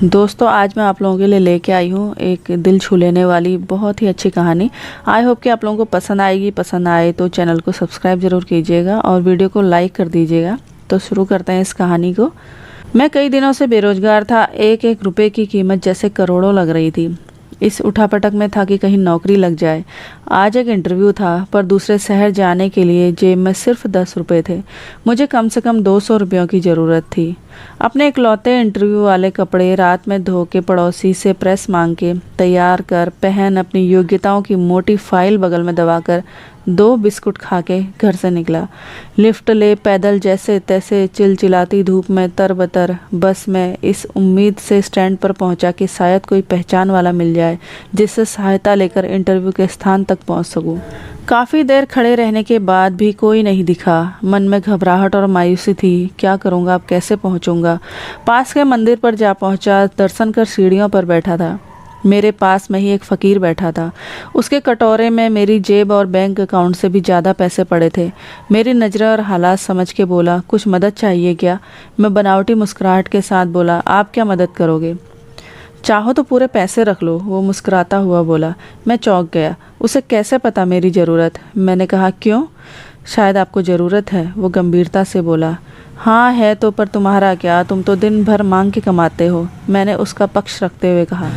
दोस्तों आज मैं आप लोगों के लिए लेके आई हूँ एक दिल छू लेने वाली बहुत ही अच्छी कहानी। आई होप कि आप लोगों को पसंद आएगी। पसंद आए तो चैनल को सब्सक्राइब ज़रूर कीजिएगा और वीडियो को लाइक कर दीजिएगा। तो शुरू करते हैं इस कहानी को। मैं कई दिनों से बेरोजगार था। एक एक रुपए की कीमत जैसे करोड़ों लग रही थी। इस उठापटक में था कि कहीं नौकरी लग जाए। आज एक इंटरव्यू था, पर दूसरे शहर जाने के लिए जेब में सिर्फ 10 रुपये थे। मुझे कम से कम 200 रुपयों की ज़रूरत थी। अपने इकलौते इंटरव्यू वाले कपड़े रात में धो के पड़ोसी से प्रेस मांग के तैयार कर पहन अपनी योग्यताओं की मोटी फाइल बगल में दबाकर 2 बिस्कुट खा के घर से निकला। लिफ्ट ले पैदल जैसे तैसे चिलचिलाती धूप में तरबतर बस में इस उम्मीद से स्टैंड पर पहुंचा कि शायद कोई पहचान वाला मिल जाए जिससे सहायता लेकर इंटरव्यू के स्थान तक पहुंच सकूं। काफ़ी देर खड़े रहने के बाद भी कोई नहीं दिखा। मन में घबराहट और मायूसी थी। क्या करूँगा, अब कैसे पहुँचूँगा। पास के मंदिर पर जा पहुँचा। दर्शन कर सीढ़ियों पर बैठा था। मेरे पास में ही एक फ़कीर बैठा था। उसके कटोरे में मेरी जेब और बैंक अकाउंट से भी ज़्यादा पैसे पड़े थे। मेरी नज़रें और हालात समझ के बोला, कुछ मदद चाहिए क्या। मैं बनावटी मुस्कुराहट के साथ बोला, आप क्या मदद करोगे। चाहो तो पूरे पैसे रख लो, वो मुस्कुराता हुआ बोला। मैं चौंक गया। उसे कैसे पता मेरी ज़रूरत। मैंने कहा, क्यों, शायद आपको ज़रूरत है। वो गंभीरता से बोला, हाँ है तो, पर तुम्हारा क्या, तुम तो दिन भर मांग के कमाते हो। मैंने उसका पक्ष रखते हुए कहा।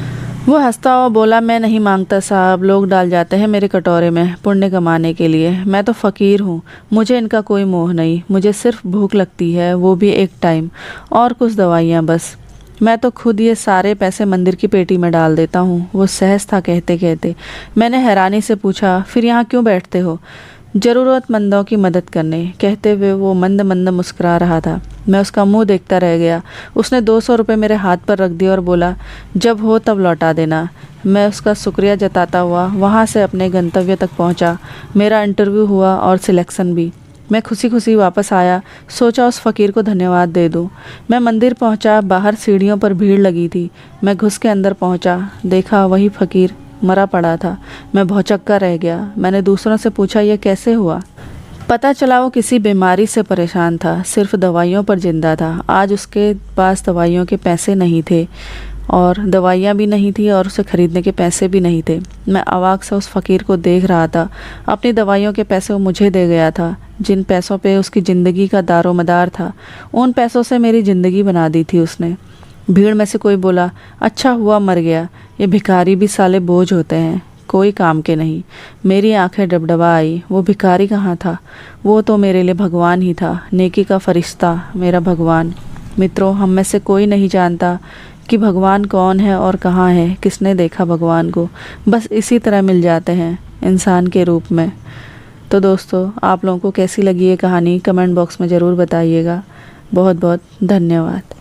वो हंसता हुआ बोला, मैं नहीं मांगता साहब, लोग डाल जाते हैं मेरे कटोरे में पुण्य कमाने के लिए। मैं तो फ़कीर हूँ, मुझे इनका कोई मोह नहीं। मुझे सिर्फ भूख लगती है, वो भी एक टाइम, और कुछ दवाइयाँ बस। मैं तो खुद ये सारे पैसे मंदिर की पेटी में डाल देता हूँ। वो सहज था कहते कहते। मैंने हैरानी से पूछा, फिर यहाँ क्यों बैठते हो। ज़रूरतमंदों की मदद करने, कहते हुए वो मंद मंद मुस्कुरा रहा था। मैं उसका मुंह देखता रह गया। उसने 200 रुपये मेरे हाथ पर रख दिए और बोला, जब हो तब लौटा देना। मैं उसका शुक्रिया जताता हुआ वहाँ से अपने गंतव्य तक पहुँचा। मेरा इंटरव्यू हुआ और सिलेक्शन भी। मैं खुशी खुशी वापस आया। सोचा उस फ़कीर को धन्यवाद दे दूँ। मैं मंदिर पहुँचा। बाहर सीढ़ियों पर भीड़ लगी थी। मैं घुस के अंदर पहुँचा। देखा वही फ़कीर मरा पड़ा था। मैं भौचक्का रह गया। मैंने दूसरों से पूछा, यह कैसे हुआ। पता चला वो किसी बीमारी से परेशान था, सिर्फ दवाइयों पर जिंदा था। आज उसके पास दवाइयों के पैसे नहीं थे और दवाइयाँ भी नहीं थी और उसे ख़रीदने के पैसे भी नहीं थे। मैं अवाक से उस फ़कीर को देख रहा था। अपनी दवाइयों के पैसे वो मुझे दे गया था, जिन पैसों पे उसकी ज़िंदगी का दारोमदार था। उन पैसों से मेरी ज़िंदगी बना दी थी उसने। भीड़ में से कोई बोला, अच्छा हुआ मर गया, ये भिखारी भी साले बोझ होते हैं, कोई काम के नहीं। मेरी आंखें डबडबा आई। वो भिखारी कहाँ था, वो तो मेरे लिए भगवान ही था, नेकी का फरिश्ता, मेरा भगवान। मित्रों, हम में से कोई नहीं जानता कि भगवान कौन है और कहाँ है। किसने देखा भगवान को, बस इसी तरह मिल जाते हैं इंसान के रूप में। तो दोस्तों, आप लोगों को कैसी लगी ये कहानी कमेंट बॉक्स में ज़रूर बताइएगा। बहुत बहुत धन्यवाद।